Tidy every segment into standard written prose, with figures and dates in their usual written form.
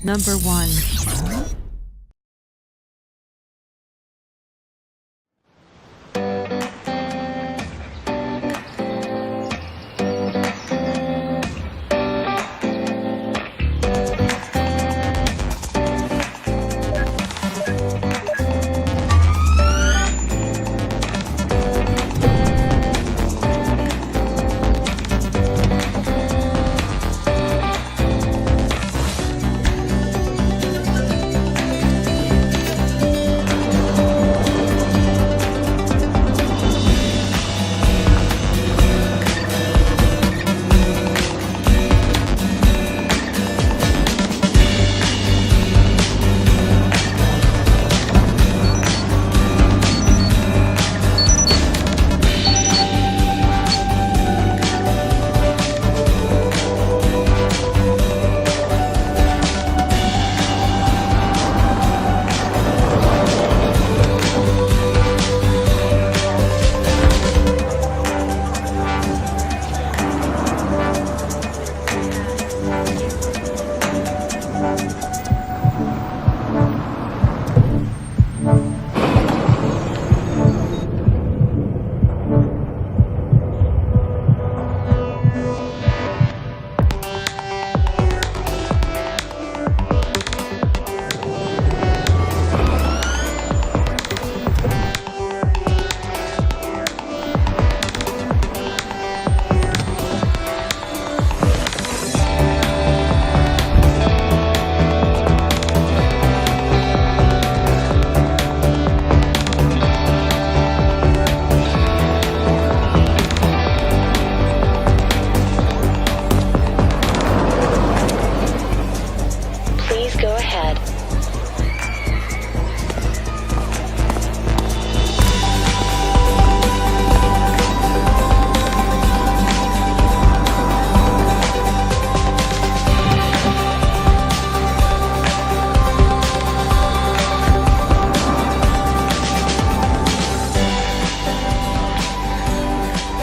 Number 1.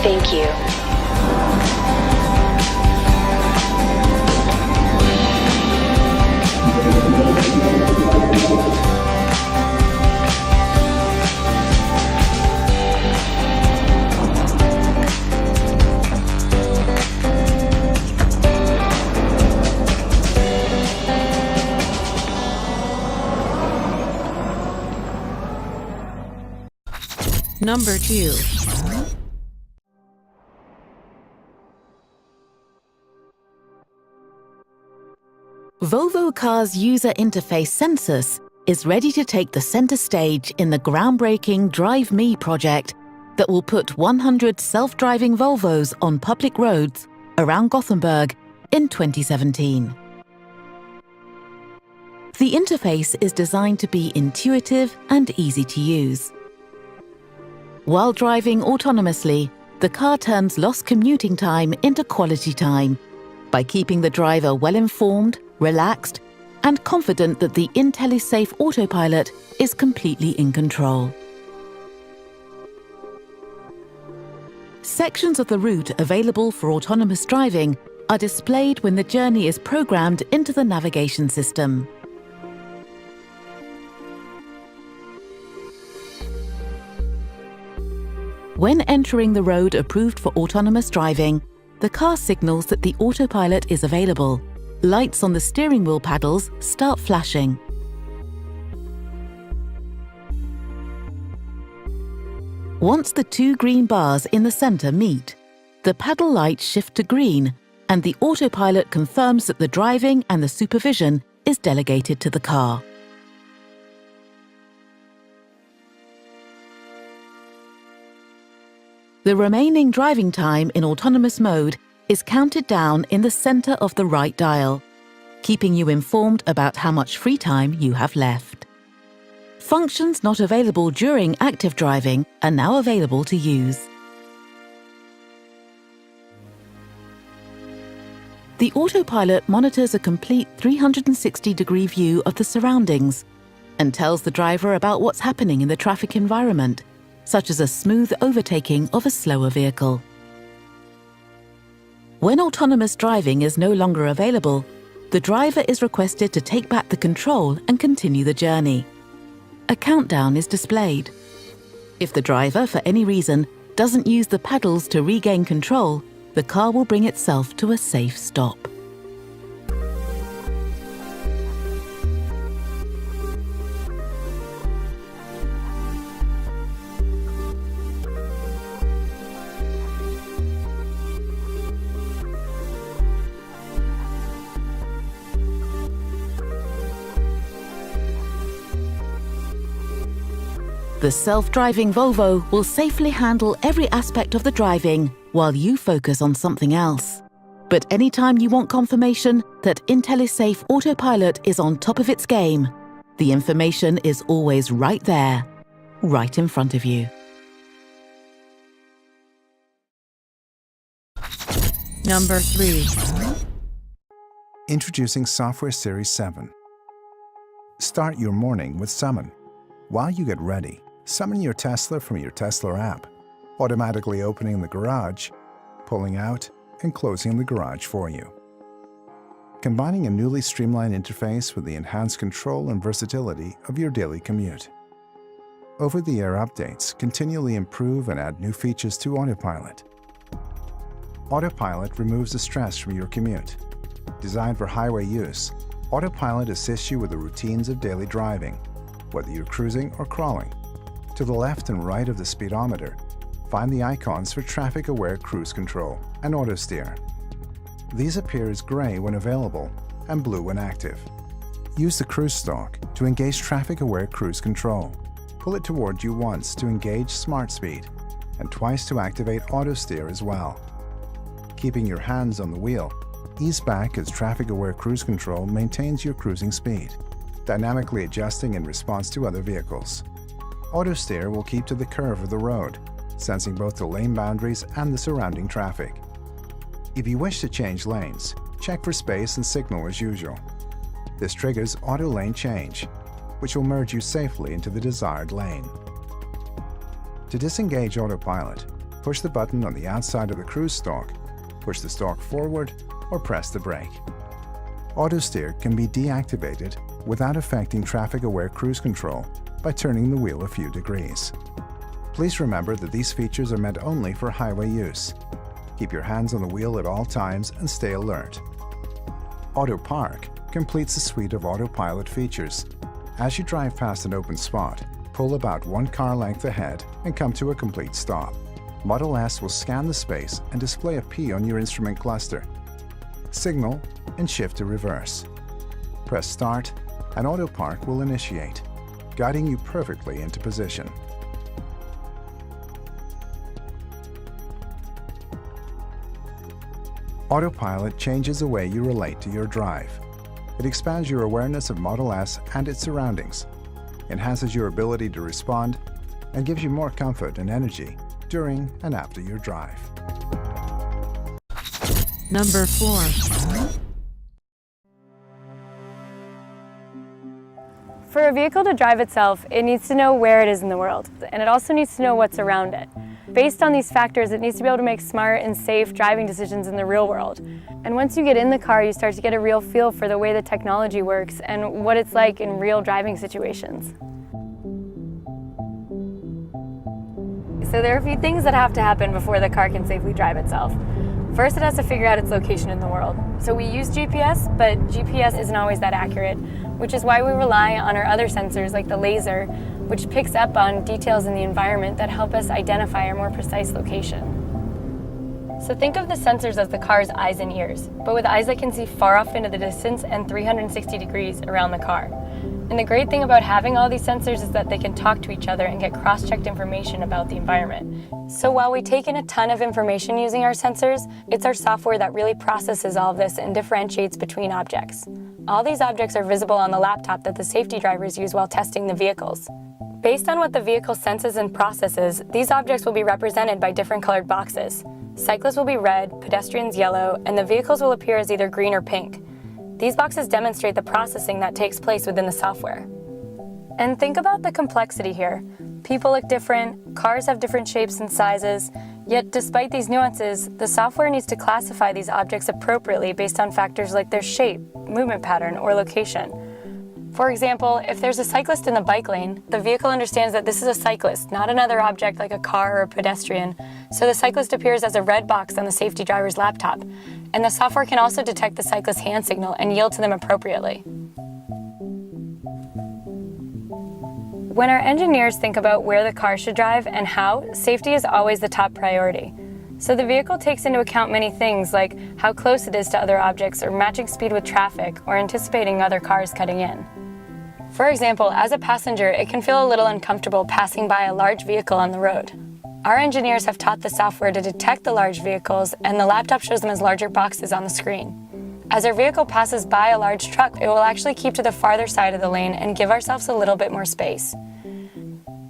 Thank you. Number 2. Volvo Cars' user interface Sensus is ready to take the center stage in the groundbreaking Drive Me project that will put 100 self-driving Volvos on public roads around Gothenburg in 2017. The interface is designed to be intuitive and easy to use. While driving autonomously, the car turns lost commuting time into quality time by keeping the driver well-informed, relaxed, and confident that the IntelliSafe Autopilot is completely in control. Sections of the route available for autonomous driving are displayed when the journey is programmed into the navigation system. When entering the road approved for autonomous driving, the car signals that the autopilot is available. Lights on the steering wheel paddles start flashing. Once the two green bars in the center meet, the paddle lights shift to green and the autopilot confirms that the driving and the supervision is delegated to the car. The remaining driving time in autonomous mode is counted down in the center of the right dial, keeping you informed about how much free time you have left. Functions not available during active driving are now available to use. The autopilot monitors a complete 360-degree view of the surroundings and tells the driver about what's happening in the traffic environment, such as a smooth overtaking of a slower vehicle. When autonomous driving is no longer available, The driver is requested to take back the control and continue the journey. A countdown is displayed. If the driver, for any reason, doesn't use the pedals to regain control, the car will bring itself to a safe stop. The self-driving Volvo will safely handle every aspect of the driving while you focus on something else. But anytime you want confirmation that IntelliSafe Autopilot is on top of its game, the information is always right there, right in front of you. Number 3. Introducing Software Series 7. Start your morning with Summon. While you get ready, summon your Tesla from your Tesla app, automatically opening the garage, pulling out, and closing the garage for you. Combining a newly streamlined interface with the enhanced control and versatility of your daily commute. Over-the-air updates continually improve and add new features to Autopilot. Autopilot removes the stress from your commute. Designed for highway use, Autopilot assists you with the routines of daily driving, whether you're cruising or crawling. To the left and right of the speedometer, find the icons for traffic-aware cruise control and auto steer. These appear as gray when available and blue when active. Use the cruise stalk to engage traffic-aware cruise control. Pull it toward you once to engage smart speed and twice to activate auto steer as well. Keeping your hands on the wheel, ease back as traffic-aware cruise control maintains your cruising speed, dynamically adjusting in response to other vehicles. Auto steer will keep to the curve of the road, sensing both the lane boundaries and the surrounding traffic. If you wish to change lanes, check for space and signal as usual. This triggers auto lane change, which will merge you safely into the desired lane. To disengage Autopilot, push the button on the outside of the cruise stalk, push the stalk forward, or press the brake. Auto steer can be deactivated without affecting traffic-aware cruise control by turning the wheel a few degrees. Please remember that these features are meant only for highway use. Keep your hands on the wheel at all times and stay alert. Auto Park completes the suite of Autopilot features. As you drive past an open spot, pull about one car length ahead and come to a complete stop. Model S will scan the space and display a P on your instrument cluster. Signal and shift to reverse. Press Start and Auto Park will initiate, guiding you perfectly into position. Autopilot changes the way you relate to your drive. It expands your awareness of Model S and its surroundings, enhances your ability to respond, and gives you more comfort and energy during and after your drive. Number 4. For a vehicle to drive itself, it needs to know where it is in the world, and it also needs to know what's around it. Based on these factors, it needs to be able to make smart and safe driving decisions in the real world. And once you get in the car, you start to get a real feel for the way the technology works and what it's like in real driving situations. So there are a few things that have to happen before the car can safely drive itself. First, it has to figure out its location in the world. So we use GPS, but GPS isn't always that accurate, which is why we rely on our other sensors like the laser, which picks up on details in the environment that help us identify our more precise location. So think of the sensors as the car's eyes and ears, but with eyes that can see far off into the distance and 360 degrees around the car. And the great thing about having all these sensors is that they can talk to each other and get cross-checked information about the environment. So while we take in a ton of information using our sensors, it's our software that really processes all of this and differentiates between objects. All these objects are visible on the laptop that the safety drivers use while testing the vehicles. Based on what the vehicle senses and processes, these objects will be represented by different colored boxes. Cyclists will be red, pedestrians yellow, and the vehicles will appear as either green or pink. These boxes demonstrate the processing that takes place within the software. And think about the complexity here. People look different, cars have different shapes and sizes, Yet, despite these nuances, the software needs to classify these objects appropriately based on factors like their shape, movement pattern, or location. For example, if there's a cyclist in the bike lane, the vehicle understands that this is a cyclist, not another object like a car or a pedestrian, so the cyclist appears as a red box on the safety driver's laptop, and the software can also detect the cyclist's hand signal and yield to them appropriately. When our engineers think about where the car should drive and how, safety is always the top priority. So the vehicle takes into account many things like how close it is to other objects or matching speed with traffic or anticipating other cars cutting in. For example, as a passenger, it can feel a little uncomfortable passing by a large vehicle on the road. Our engineers have taught the software to detect the large vehicles, and the laptop shows them as larger boxes on the screen. As our vehicle passes by a large truck, it will actually keep to the farther side of the lane and give ourselves a little bit more space.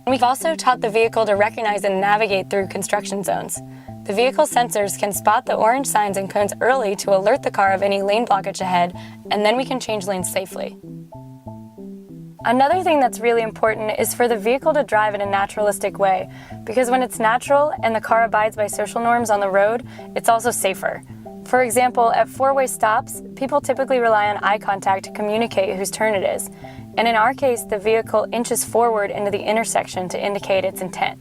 We've also taught the vehicle to recognize and navigate through construction zones. The vehicle sensors can spot the orange signs and cones early to alert the car of any lane blockage ahead, and then we can change lanes safely. Another thing that's really important is for the vehicle to drive in a naturalistic way, because when it's natural and the car abides by social norms on the road, it's also safer. For example, at four-way stops, people typically rely on eye contact to communicate whose turn it is. And in our case, the vehicle inches forward into the intersection to indicate its intent.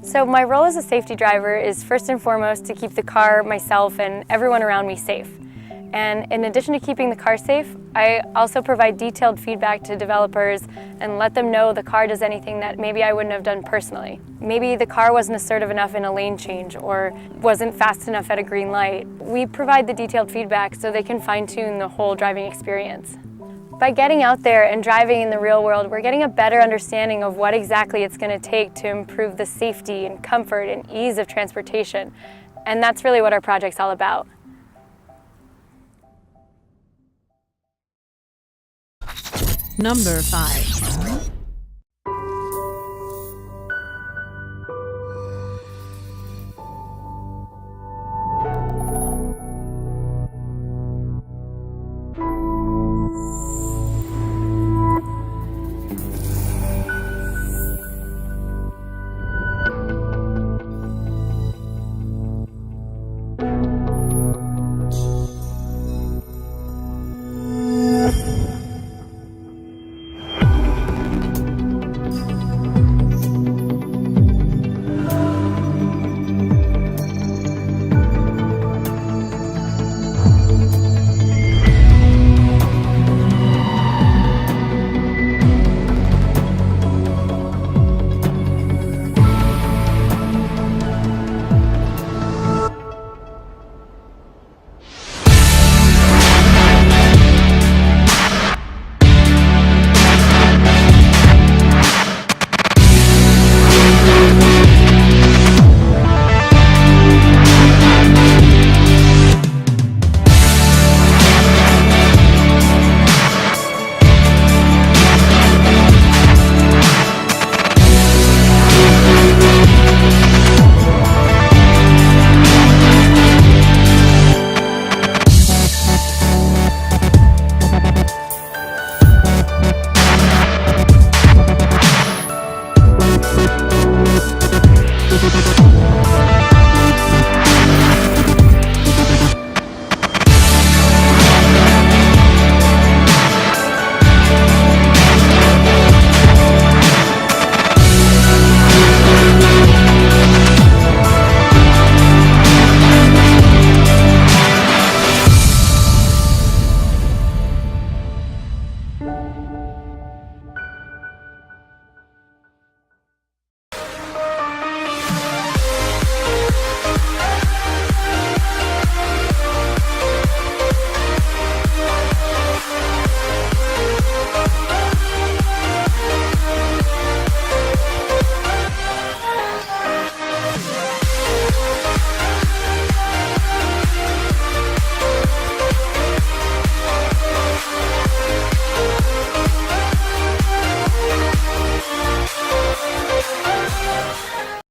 So my role as a safety driver is first and foremost to keep the car, myself, and everyone around me safe. And in addition to keeping the car safe, I also provide detailed feedback to developers and let them know the car does anything that maybe I wouldn't have done personally. Maybe the car wasn't assertive enough in a lane change or wasn't fast enough at a green light. We provide the detailed feedback so they can fine-tune the whole driving experience. By getting out there and driving in the real world, we're getting a better understanding of what exactly it's going to take to improve the safety and comfort and ease of transportation. And that's really what our project's all about. Number 5.